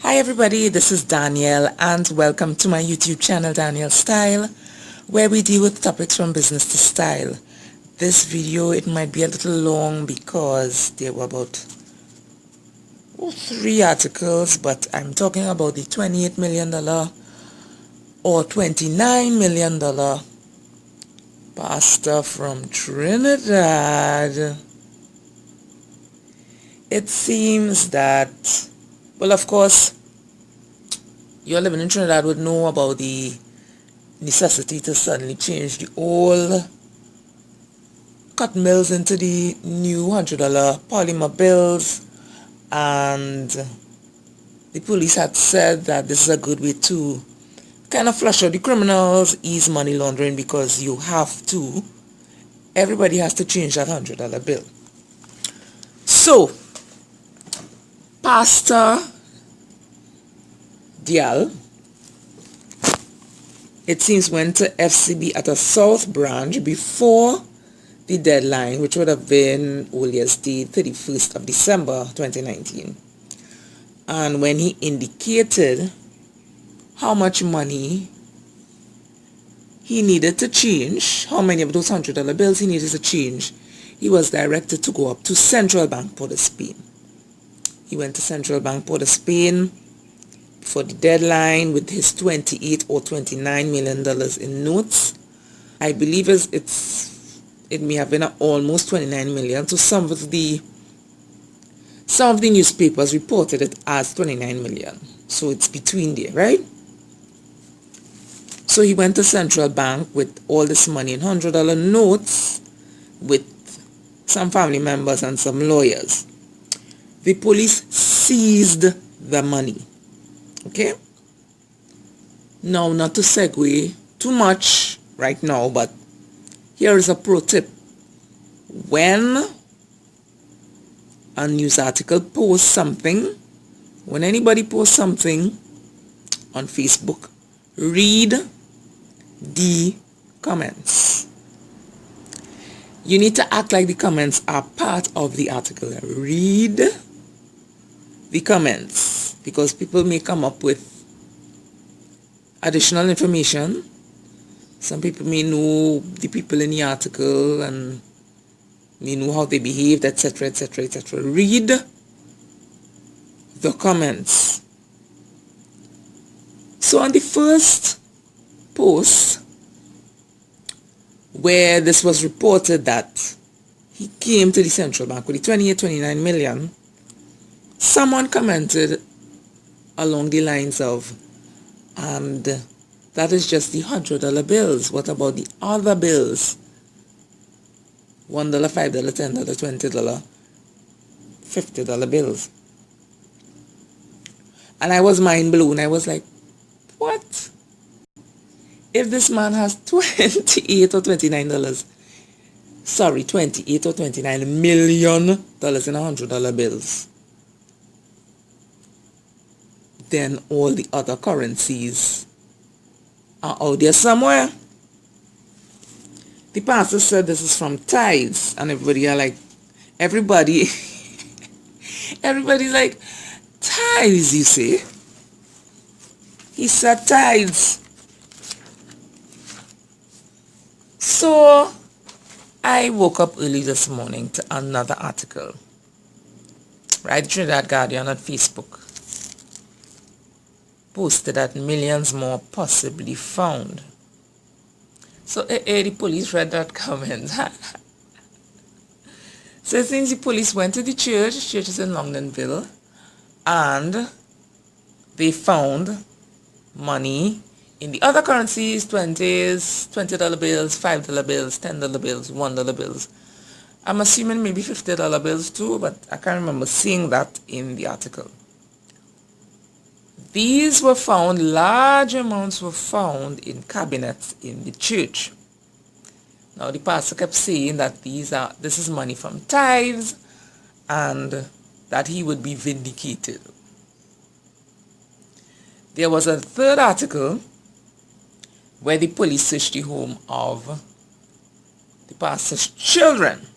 Hi everybody, this is Danielle and welcome to my YouTube channel Danielle Style, where we deal with topics from business to style. This video, it might be a little long because there were about 3 articles, but I'm talking about the $28 million or $29 million pastor from Trinidad. It seems that, well, of course, you're living in Trinidad would know about the necessity to suddenly change the old cut mills into the new $100 polymer bills, and the police had said that this is a good way to kind of flush out the criminals, ease money laundering, because everybody has to change that $100 bill. So, Pastor Dial, it seems, went to FCB at a South branch before the deadline, which would have been earliest the 31st of December 2019. And when he indicated how much money he needed to change, how many of those $100 bills he needed to change, he was directed to go up to Central Bank Port of Spain. He went to Central Bank Port of Spain for the deadline with his $28 or $29 million in notes. I believe it may have been almost $29 million. So some of the newspapers reported it as $29 million. So it's between there, right? So he went to Central Bank with all this money in $100 notes with some family members and some lawyers. The police seized the money. Okay? Now, not to segue too much right now, but here is a pro tip. When a news article posts something, when anybody posts something on Facebook, read the comments. You need to act like the comments are part of the article. Read the comments, because people may come up with additional information. Some people may know the people in the article and may know how they behaved, etc., etc., etc. Read the comments. So on the first post, where this was reported that he came to the central bank with the 29 million, someone commented along the lines of, and that is just the $100 bills. What about the other bills? $1, $5, $10, $20, $50 bills. And I was mind blown. I was like, what? If this man has $28 or $29, sorry, $28 or $29 million in $100 bills, then all the other currencies are out there somewhere. The pastor said this is from tithes, and everybody's like, tithes, you see? He said tithes. So I woke up early this morning to another article, right? Trinidad Guardian on Facebook posted that millions more possibly found. So the police read that comment. So it seems the police went to the church is in Longdenville, and they found money in the other currencies, $20 bills, $5 bills, $10 bills, $1 bills. I'm assuming maybe $50 bills too, but I can't remember seeing that in the article. These were found, large amounts were found in cabinets in the church. Now the pastor kept saying that this is money from tithes and that he would be vindicated. There was a third article where the police searched the home of the pastor's children.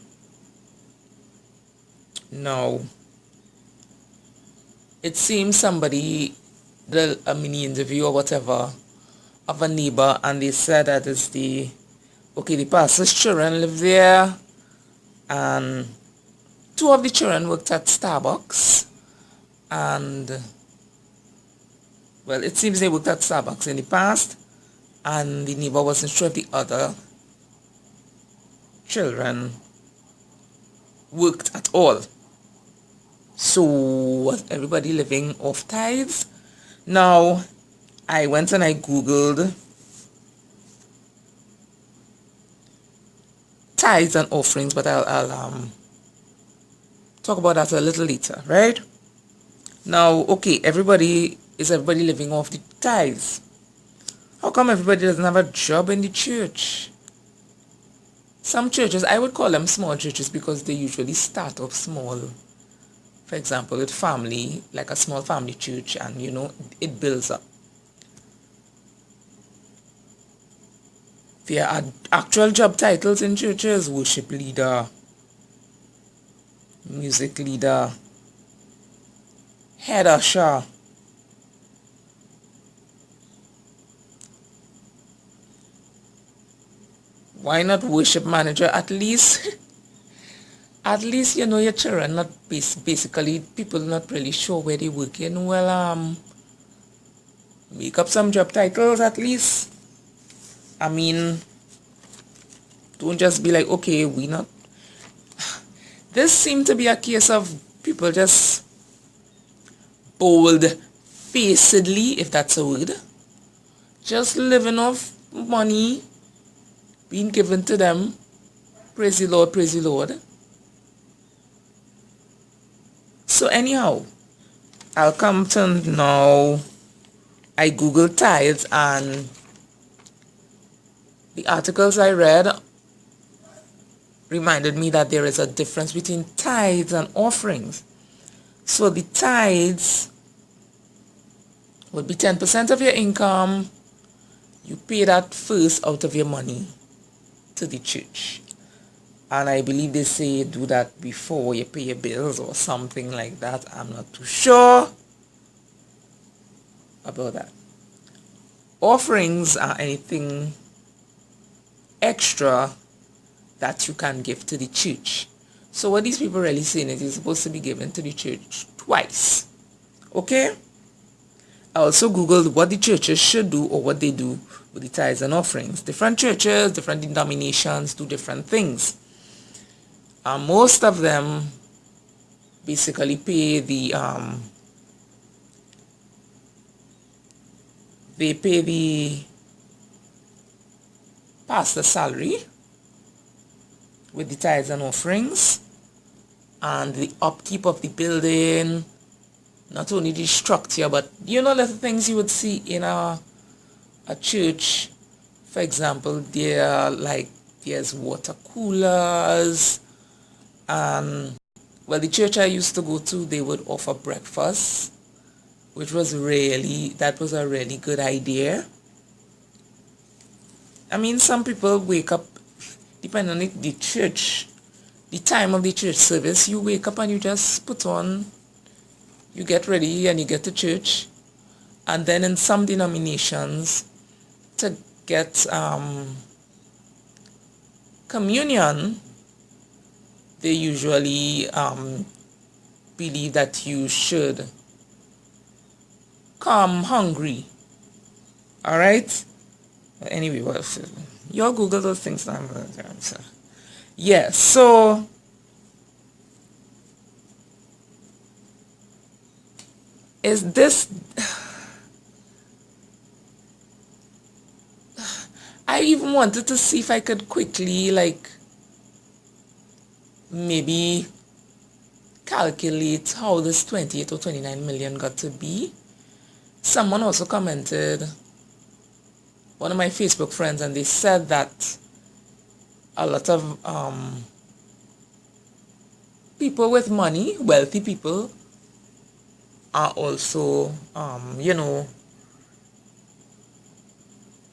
Now, it seems somebody a mini interview or whatever of a neighbor, and they said that it's the pastor's children live there, and two of the children worked at Starbucks, and well, it seems they worked at Starbucks in the past, and the neighbor wasn't sure if the other children worked at all. So was everybody living off tithes? Now, I went and I googled tithes and offerings, but I'll talk about that a little later, right? Now, okay, is everybody living off the tithes? How come everybody doesn't have a job in the church? Some churches, I would call them small churches because they usually start off small. For example, with family, like a small family church, and it builds up. There are actual job titles in churches: worship leader, music leader, head usher. Why not worship manager? At least your children not basically people not really sure where they working. Well, make up some job titles at least. I mean, don't just be like, okay, we not. This seemed to be a case of people just bold-facedly, if that's a word, just living off money being given to them. Praise the Lord, praise the Lord. So anyhow, I'll come to now. I googled tithes, and the articles I read reminded me that there is a difference between tithes and offerings. So the tithes would be 10% of your income. You pay that first out of your money to the church. And I believe they say do that before you pay your bills or something like that. I'm not too sure about that. Offerings are anything extra that you can give to the church. So what these people really saying is it's supposed to be given to the church twice. Okay? I also googled what the churches should do or what they do with the tithes and offerings. Different churches, different denominations do different things. Most of them basically pay the pastor's salary with the tithes and offerings, and the upkeep of the building, not only the structure, but little things you would see in a church. For example, there's water coolers, and the church I used to go to, they would offer breakfast, which was a really good idea. I mean, some people wake up, depending on the church, the time of the church service, you wake up and you just put on, you get ready and you get to church. And then in some denominations, to get communion, they usually believe that you should come hungry. All right? Anyway, y'all Google those things now. Yeah, so is this... I even wanted to see if I could quickly, maybe calculate how this 28 or 29 million got to be. Someone also commented, one of my Facebook friends, and they said that a lot of people with money, wealthy people, are also,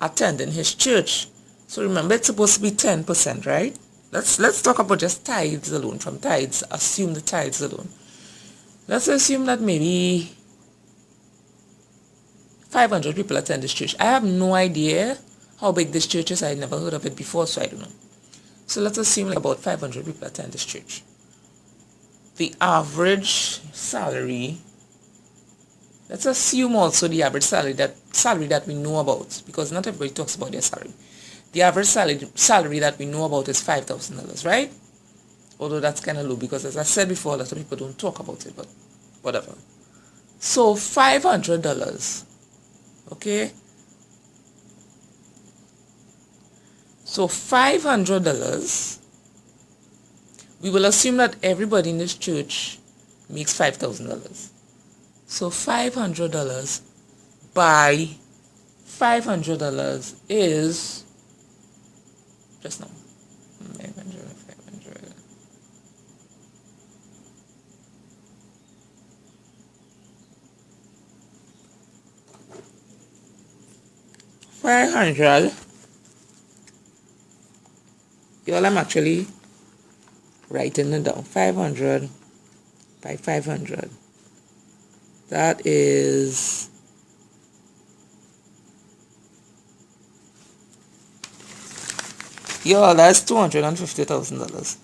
attending his church. So remember, it's supposed to be 10%, right? Let's talk about just tithes alone. From tithes, assume the tithes alone. Let's assume that maybe 500 people attend this church. I have no idea how big this church is. I never heard of it before, so I don't know. So let's assume like about 500 people attend this church. The average salary, let's assume also the average salary that we know about, because not everybody talks about their salary. The average salary that we know about is $5,000, right? Although that's kind of low, because as I said before, a lot of people don't talk about it, but whatever. So $500, okay? So $500, we will assume that everybody in this church makes $5,000. So $500 by $500 is, just now, 500. 500. Y'all, I'm actually writing it down. 500 by 500. That is y'all, that's $250,000.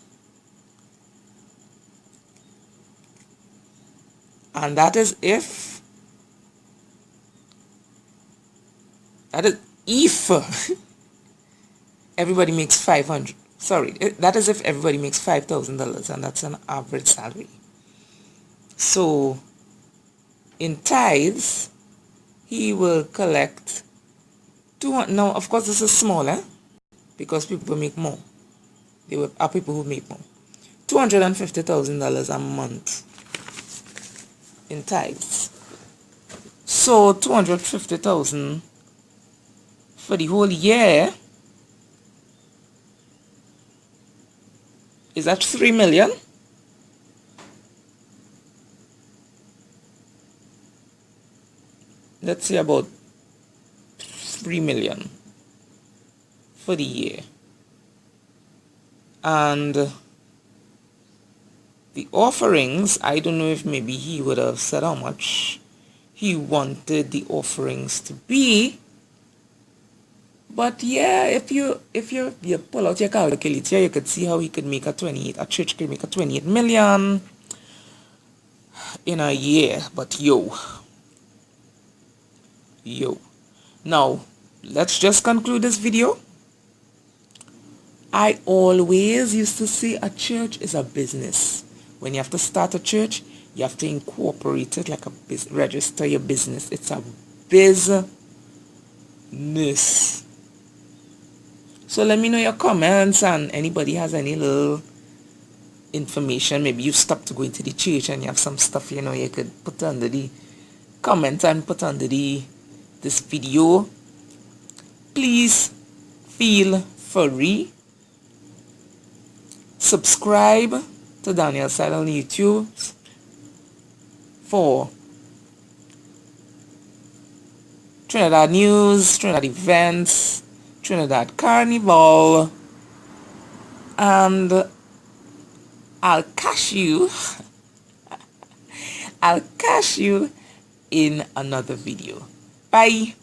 And that is if everybody makes 500. Sorry, that is if everybody makes $5,000, and that's an average salary. So in tithes, he will collect 200. Now, of course, this is smaller because people make more. There are people who make more. $250,000 a month in tithes. So 250,000 for the whole year is that 3 million? Let's say about 3 million for the year. And the offerings, I don't know if maybe he would have said how much he wanted the offerings to be. But yeah, if you pull out your calculator, you could see how he could make a church could make a 28 million in a year. But yo. Now, let's just conclude this video. I always used to say a church is a business. When you have to start a church, you have to incorporate it like a business, register your business. It's a business. So let me know your comments, and anybody has any little information. Maybe you stopped to go into the church and you have some stuff, you could put under the comment and put under this video. Please feel free. Subscribe to Daniel Side on YouTube for Trinidad news, Trinidad events, Trinidad Carnival, and I'll catch you in another video. Bye.